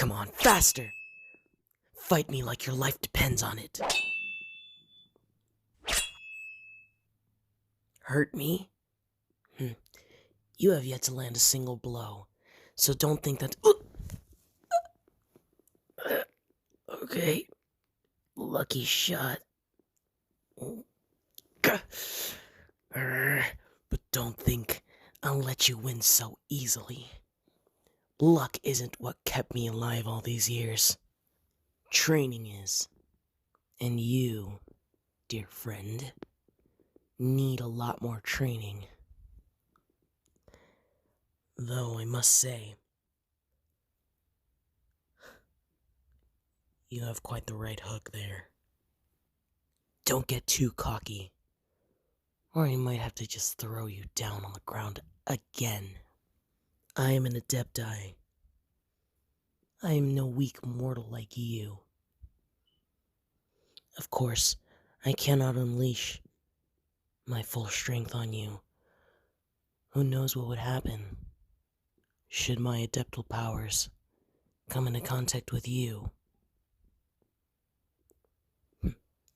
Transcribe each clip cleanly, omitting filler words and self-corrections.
Come on, faster! Fight me like your life depends on it. Hurt me? You have yet to land a single blow, so don't think that... Okay. Lucky shot. But don't think I'll let you win so easily. Luck isn't what kept me alive all these years. Training is. And you, dear friend, need a lot more training. Though I must say, you have quite the right hook there. Don't get too cocky, or I might have to just throw you down on the ground again. I am an Adepti. I am no weak mortal like you. Of course, I cannot unleash my full strength on you. Who knows what would happen should my adeptal powers come into contact with you.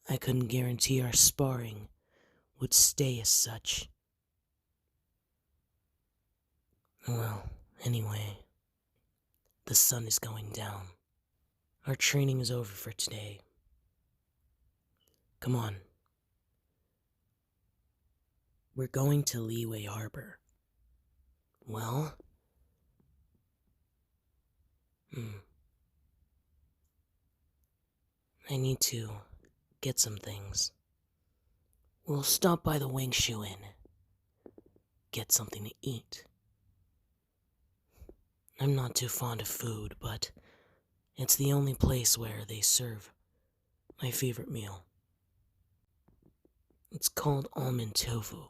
I couldn't guarantee our sparring would stay as such. Well, anyway, the sun is going down. Our training is over for today. Come on. We're going to Liyue Harbor. Well? I need to get some things. We'll stop by the Wangshu Inn. Get something to eat. I'm not too fond of food, but it's the only place where they serve my favorite meal. It's called almond tofu.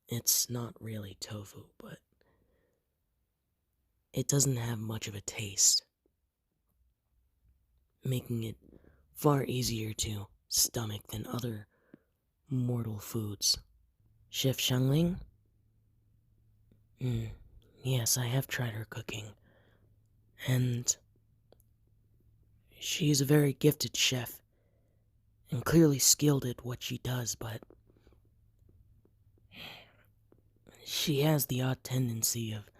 It's not really tofu, but it doesn't have much of a taste, making it far easier to stomach than other mortal foods. Chef Shangling? Yes, I have tried her cooking, and she is a very gifted chef, and clearly skilled at what she does, but she has the odd tendency of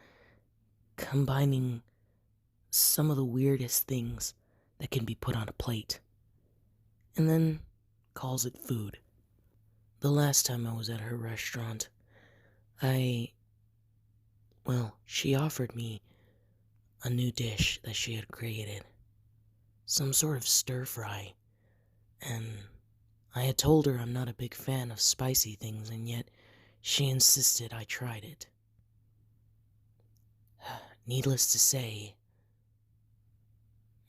combining some of the weirdest things that can be put on a plate, and then calls it food. The last time I was at her restaurant, she offered me a new dish that she had created. Some sort of stir-fry, and I had told her I'm not a big fan of spicy things, and yet she insisted I tried it. Needless to say,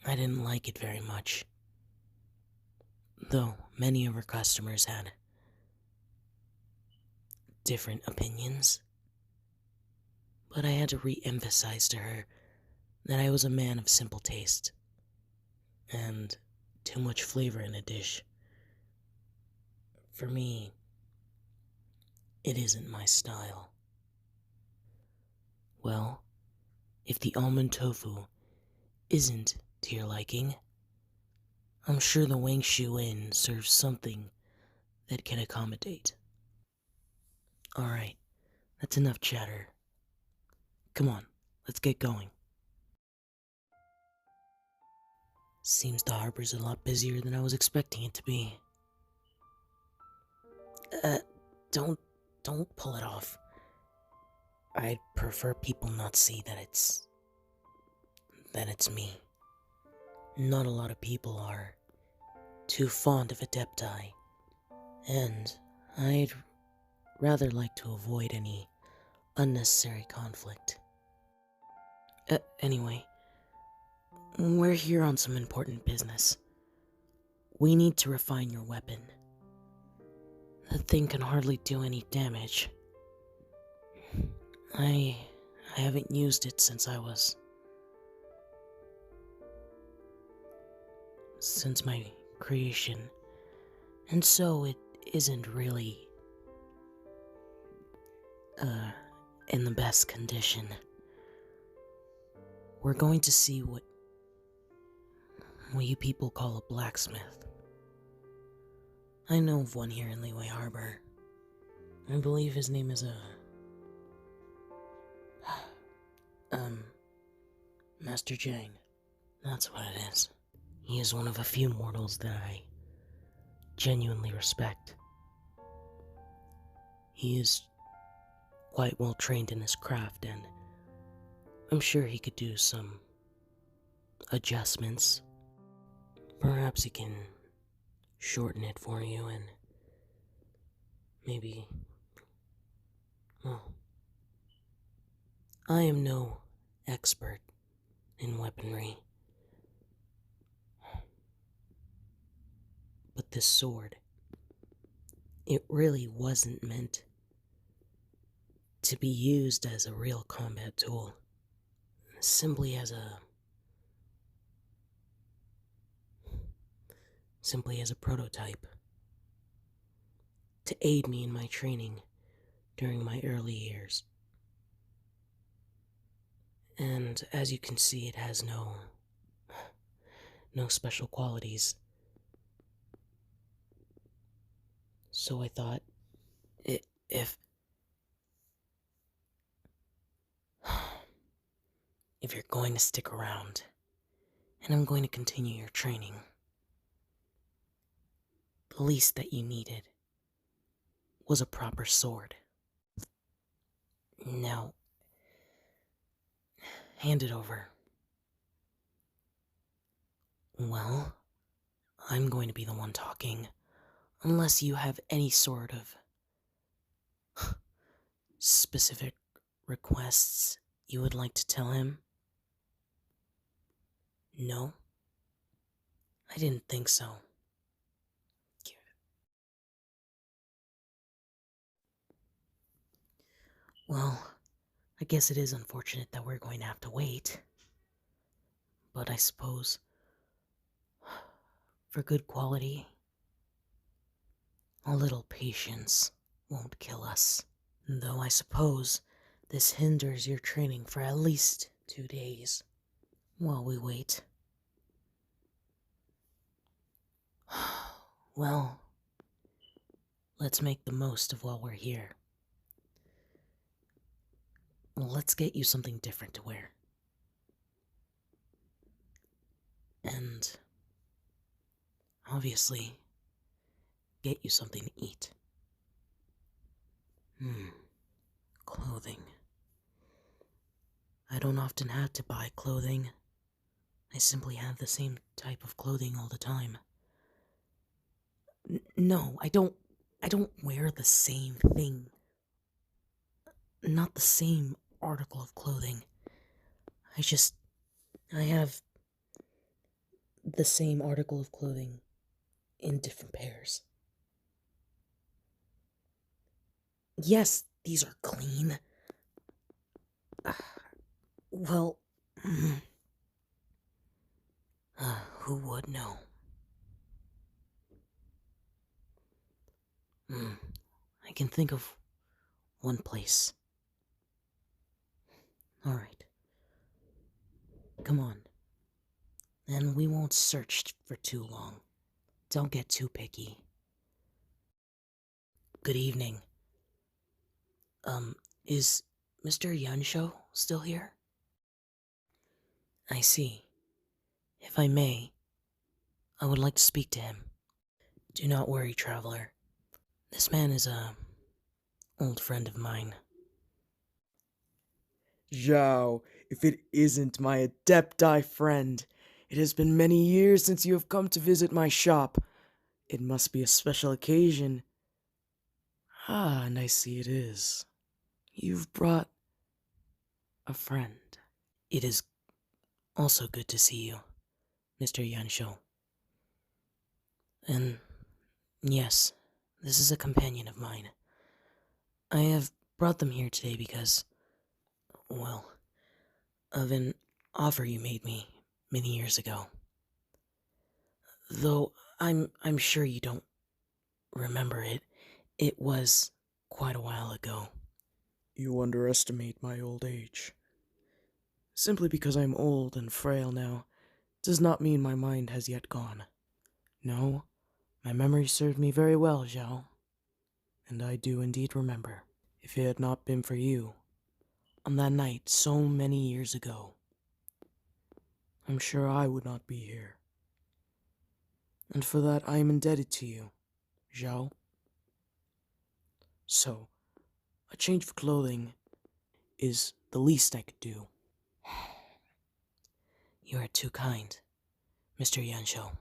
I didn't like it very much, though many of her customers had different opinions. But I had to re-emphasize to her that I was a man of simple taste, and too much flavor in a dish. For me, it isn't my style. Well, if the almond tofu isn't to your liking, I'm sure the Wangshu Inn serves something that can accommodate. Alright, that's enough chatter. Come on, let's get going. Seems the harbor's a lot busier than I was expecting it to be. Don't pull it off. I'd prefer people not see that it's me. Not a lot of people are too fond of Adepti, and I'd rather like to avoid any unnecessary conflict. Anyway, we're here on some important business. We need to refine your weapon. The thing can hardly do any damage. I haven't used it since my creation, and so it isn't really in the best condition. We're going to see what you people call a blacksmith. I know of one here in Liyue Harbor. I believe his name is, Master Jang. That's what it is. He is one of a few mortals that I genuinely respect. He is quite well trained in his craft, and I'm sure he could do some adjustments. Perhaps he can shorten it for you and maybe... Well, I am no expert in weaponry, but this sword, it really wasn't meant to be used as a real combat tool, simply as a prototype, to aid me in my training during my early years. And as you can see, it has no special qualities. So I thought, if you're going to stick around, and I'm going to continue your training, the least that you needed was a proper sword. Now, hand it over. Well, I'm going to be the one talking, unless you have any sort of specific requests you would like to tell him. No? I didn't think so. Well, I guess it is unfortunate that we're going to have to wait. But I suppose, for good quality, a little patience won't kill us. Though I suppose this hinders your training for at least 2 days while we wait. Well, let's make the most of while we're here. Let's get you something different to wear. And obviously, get you something to eat. Clothing. I don't often have to buy clothing. I simply have the same type of clothing all the time. No, I don't wear the same thing. Not the same article of clothing. I have the same article of clothing in different pairs. Yes, these are clean. Well, who would know? I can think of one place. Alright. Come on. And we won't search for too long. Don't get too picky. Good evening. Is Mr. Yunsho still here? I see. If I may, I would like to speak to him. Do not worry, traveler. This man is a old friend of mine. Xiao, if it isn't my Adepti friend, it has been many years since you have come to visit my shop. It must be a special occasion. Ah, and I see it is. You've brought a friend. It is also good to see you, Mr. Yansho. And yes, this is a companion of mine. I have brought them here today because, well, of an offer you made me many years ago. Though I'm sure you don't remember it. It was quite a while ago. You underestimate my old age. Simply because I'm old and frail now does not mean my mind has yet gone. No, my memory served me very well, Xiao, and I do indeed remember. If it had not been for you, on that night so many years ago, I'm sure I would not be here. And for that I am indebted to you, Xiao. So, a change of clothing is the least I could do. You are too kind, Mr. Yanshou.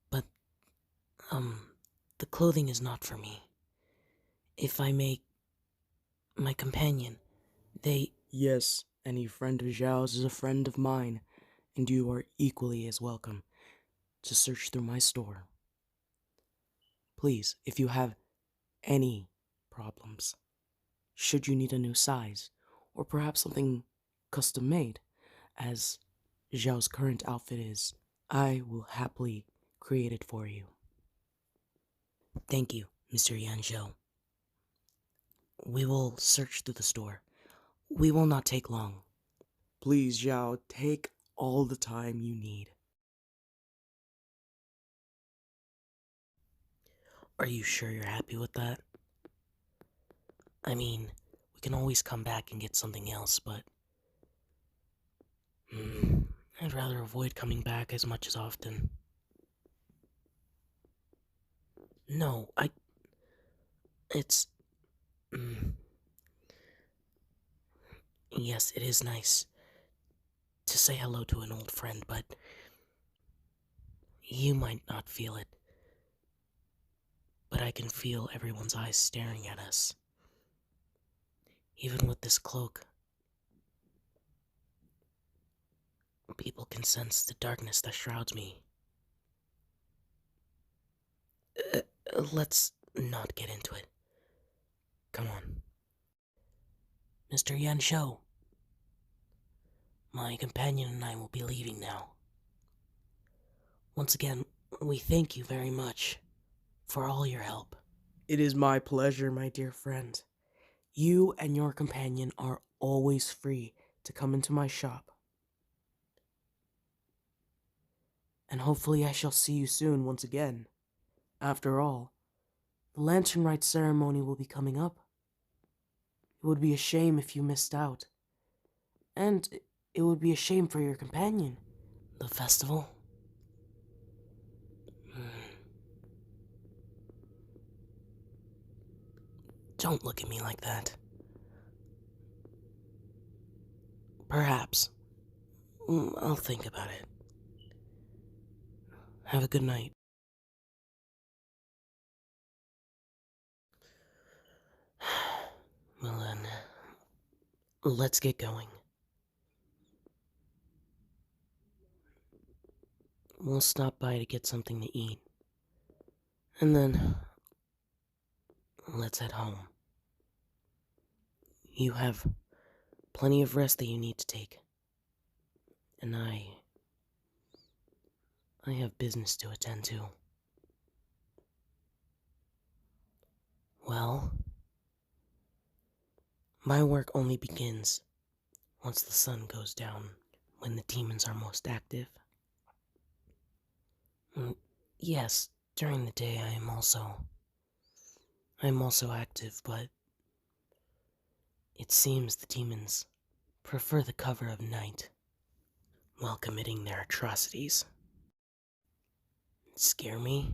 But, the clothing is not for me. If I may, my companion, they... Yes, any friend of Xiao's is a friend of mine, and you are equally as welcome to search through my store. Please, if you have any problems, should you need a new size, or perhaps something custom made, as Xiao's current outfit is, I will happily create it for you. Thank you, Mr. Yanshou. We will search through the store. We will not take long. Please, Xiao, take all the time you need. Are you sure you're happy with that? I mean, we can always come back and get something else, but... I'd rather avoid coming back as much as often. No, It's... Yes, it is nice to say hello to an old friend, but... You might not feel it. But I can feel everyone's eyes staring at us. Even with this cloak, people can sense the darkness that shrouds me. Let's not get into it. Come on. Mr. Yanshou, my companion and I will be leaving now. Once again, we thank you very much for all your help. It is my pleasure, my dear friend. You and your companion are always free to come into my shop. And hopefully I shall see you soon once again. After all, the Lantern Rite ceremony will be coming up. It would be a shame if you missed out. And it would be a shame for your companion. The festival? Don't look at me like that. Perhaps. I'll think about it. Have a good night. Well then, let's get going. We'll stop by to get something to eat. And then, let's head home. You have plenty of rest that you need to take. And I have business to attend to. Well, my work only begins once the sun goes down, when the demons are most active. Yes, during the day I am also active, but it seems the demons prefer the cover of night while committing their atrocities. Scare me?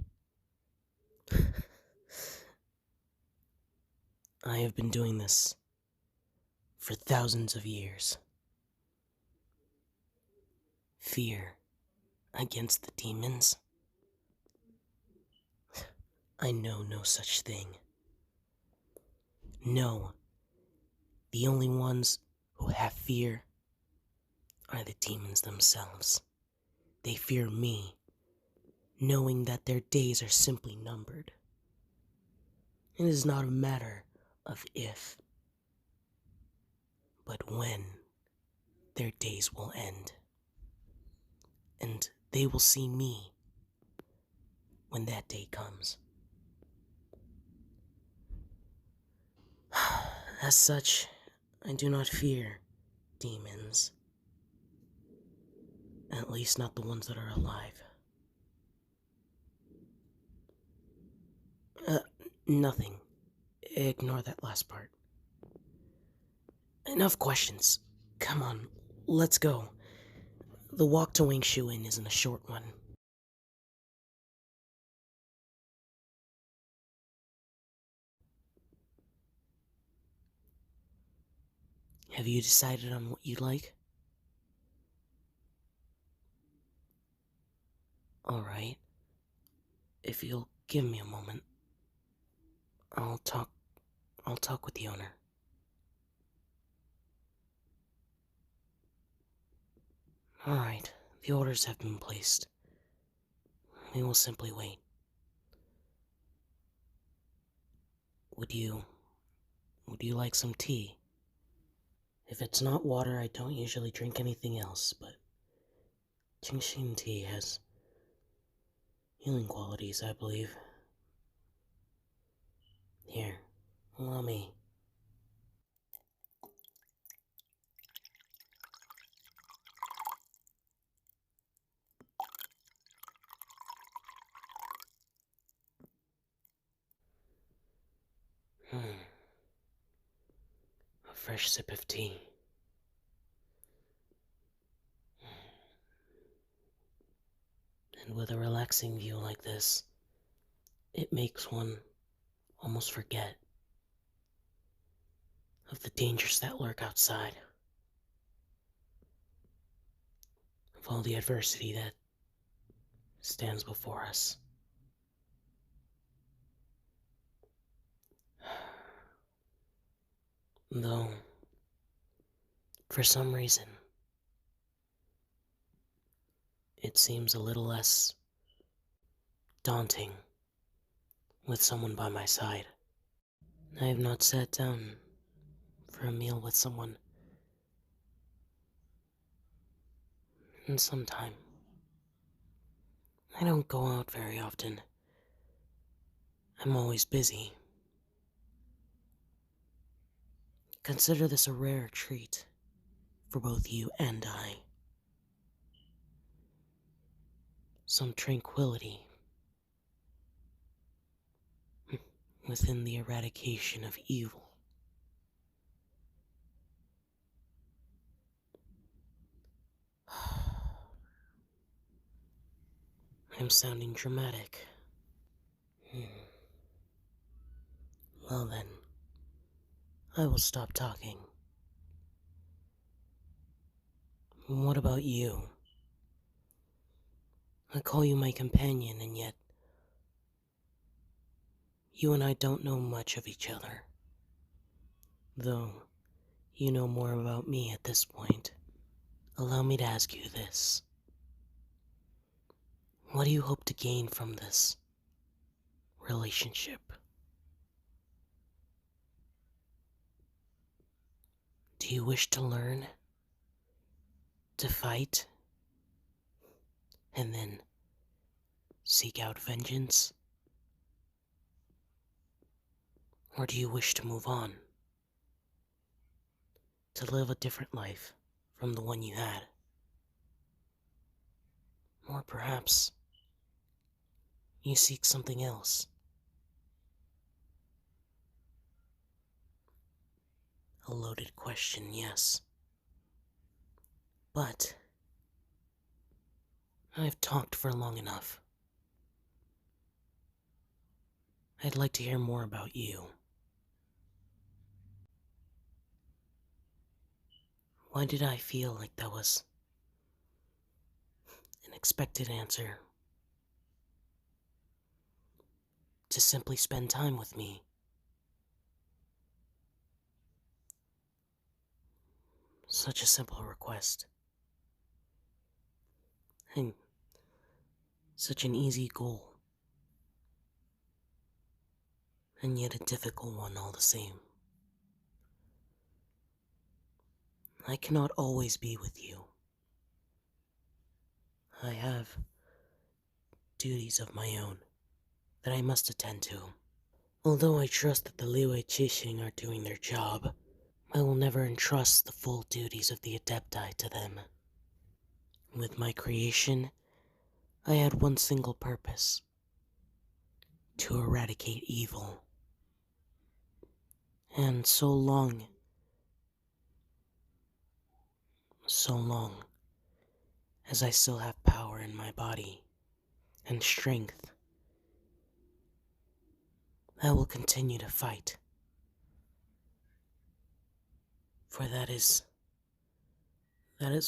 I have been doing this for thousands of years. Fear against the demons? I know no such thing. No, the only ones who have fear are the demons themselves. They fear me, knowing that their days are simply numbered. It is not a matter of if, but when their days will end. And they will see me when that day comes. As such, I do not fear demons. At least not the ones that are alive. Nothing. Ignore that last part. Enough questions. Come on, let's go. The walk to Wing Shu Inn isn't a short one. Have you decided on what you'd like? Alright. If you'll give me a moment, I'll talk with the owner. Alright, the orders have been placed. We will simply wait. Would you like some tea? If it's not water, I don't usually drink anything else, but Qingxin tea has healing qualities, I believe. Here, allow me. A fresh sip of tea. And with a relaxing view like this, it makes one almost forget of the dangers that lurk outside, of all the adversity that stands before us. Though, for some reason, it seems a little less daunting with someone by my side. I have not sat down for a meal with someone in some time. I don't go out very often. I'm always busy. Consider this a rare treat for both you and I. Some tranquility within the eradication of evil. I'm sounding dramatic. Well then, I will stop talking. What about you? I call you my companion, and yet you and I don't know much of each other. Though, you know more about me at this point. Allow me to ask you this. What do you hope to gain from this relationship? Do you wish to learn? To fight? And then seek out vengeance? Or do you wish to move on? To live a different life from the one you had? Or perhaps you seek something else? A loaded question, yes. But I've talked for long enough. I'd like to hear more about you. Why did I feel like that was an expected answer? To simply spend time with me. Such a simple request. And such an easy goal. And yet a difficult one all the same. I cannot always be with you. I have duties of my own that I must attend to. Although I trust that the Liyue Qixing are doing their job, I will never entrust the full duties of the Adepti to them. With my creation, I had one single purpose: to eradicate evil. And so long as I still have power in my body and strength, I will continue to fight. For that is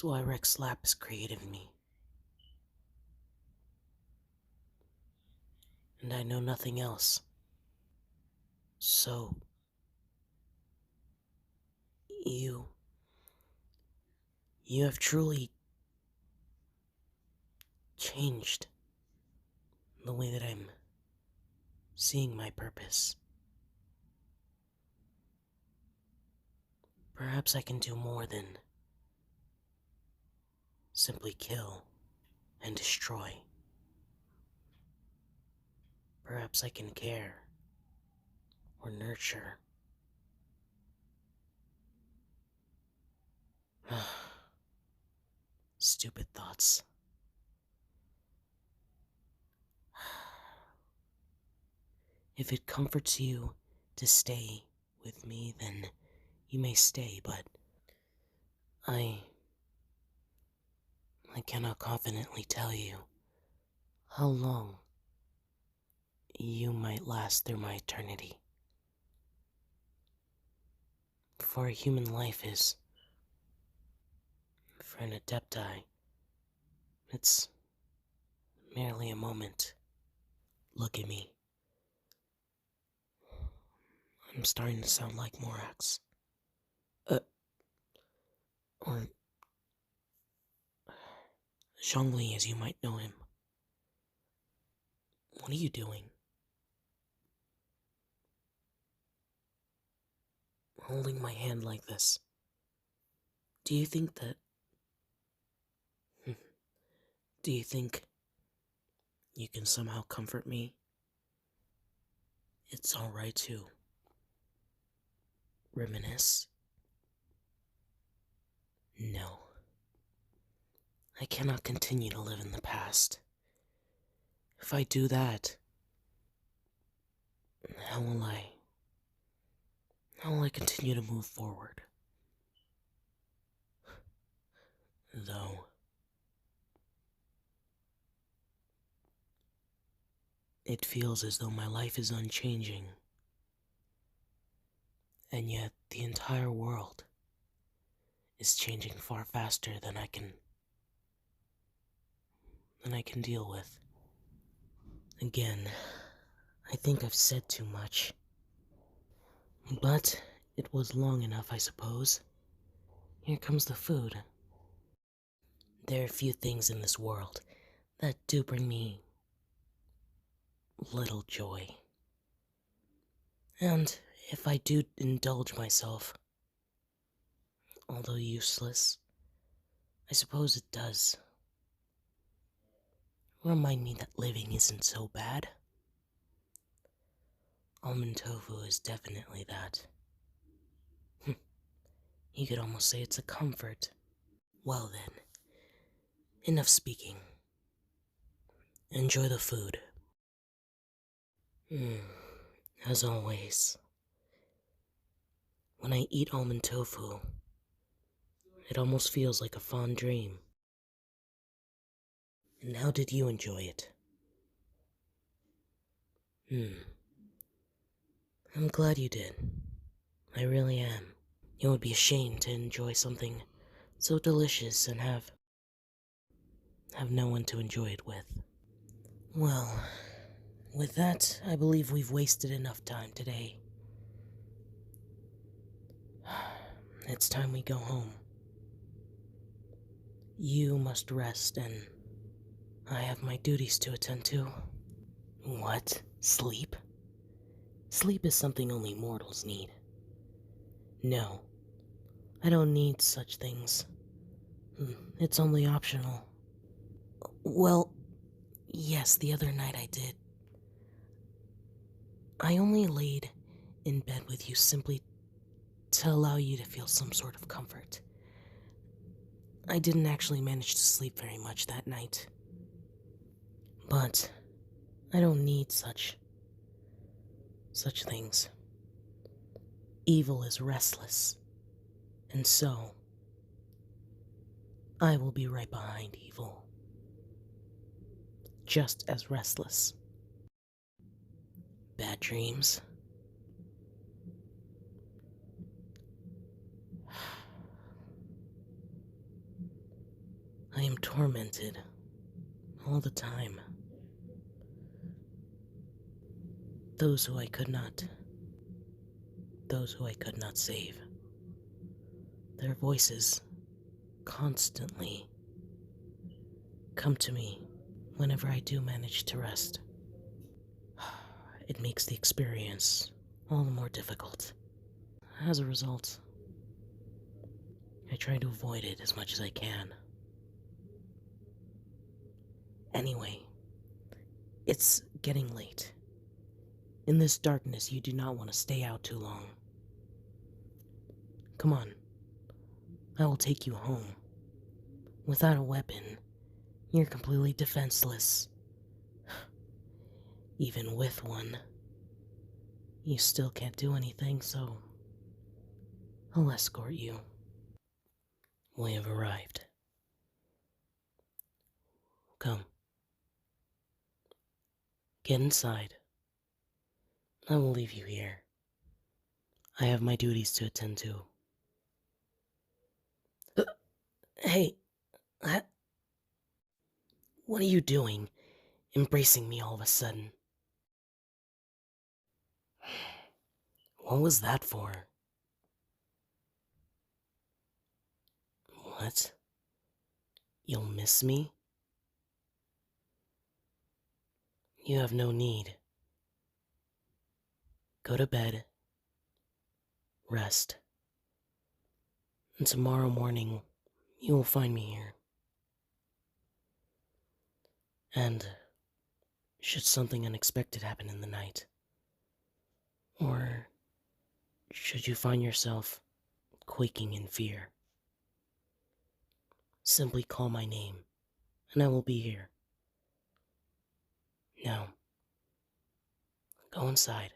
why Rex Lapis created me. And I know nothing else. So, you have truly changed the way that I'm seeing my purpose. Perhaps I can do more than simply kill and destroy. Perhaps I can care or nurture. Stupid thoughts. If it comforts you to stay with me, then you may stay, but I cannot confidently tell you how long you might last through my eternity. For a human life is, for an Adepti, it's merely a moment. Look at me. I'm starting to sound like Morax. Or Zhongli, as you might know him. What are you doing? Holding my hand like this. Do you think that... Do you think you can somehow comfort me? It's alright to reminisce. No. I cannot continue to live in the past. If I do that, how will I continue to move forward? Though, it feels as though my life is unchanging, and yet the entire world is changing far faster than I can deal with. Again, I think I've said too much. But it was long enough, I suppose. Here comes the food. There are few things in this world that do bring me little joy. And if I do indulge myself, although useless, I suppose it does remind me that living isn't so bad. Almond tofu is definitely that. You could almost say it's a comfort. Well then, enough speaking. Enjoy the food. As always, when I eat almond tofu, it almost feels like a fond dream. And how did you enjoy it? I'm glad you did. I really am. It would be a shame to enjoy something so delicious and have no one to enjoy it with. Well, with that, I believe we've wasted enough time today. It's time we go home. You must rest, and I have my duties to attend to. What? Sleep? Sleep is something only mortals need. No, I don't need such things. It's only optional. Well, yes, the other night I did. I only laid in bed with you simply to allow you to feel some sort of comfort. I didn't actually manage to sleep very much that night. But I don't need such things. Evil is restless, and so I will be right behind evil, just as restless. Bad dreams? I am tormented all the time. Those who I could not save. Their voices constantly come to me whenever I do manage to rest. It makes the experience all the more difficult. As a result, I try to avoid it as much as I can. Anyway, it's getting late. In this darkness, you do not want to stay out too long. Come on, I will take you home. Without a weapon, you're completely defenseless. Even with one, you still can't do anything, so I'll escort you. We have arrived. Come. Get inside. I will leave you here. I have my duties to attend to. Hey, what are you doing, embracing me all of a sudden? What was that for? What? You'll miss me? You have no need. Go to bed. Rest. And tomorrow morning, you will find me here. And should something unexpected happen in the night, or should you find yourself quaking in fear, simply call my name, and I will be here. Now, go inside.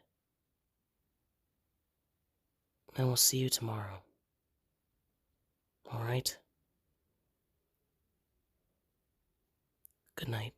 I will see you tomorrow. All right? Good night.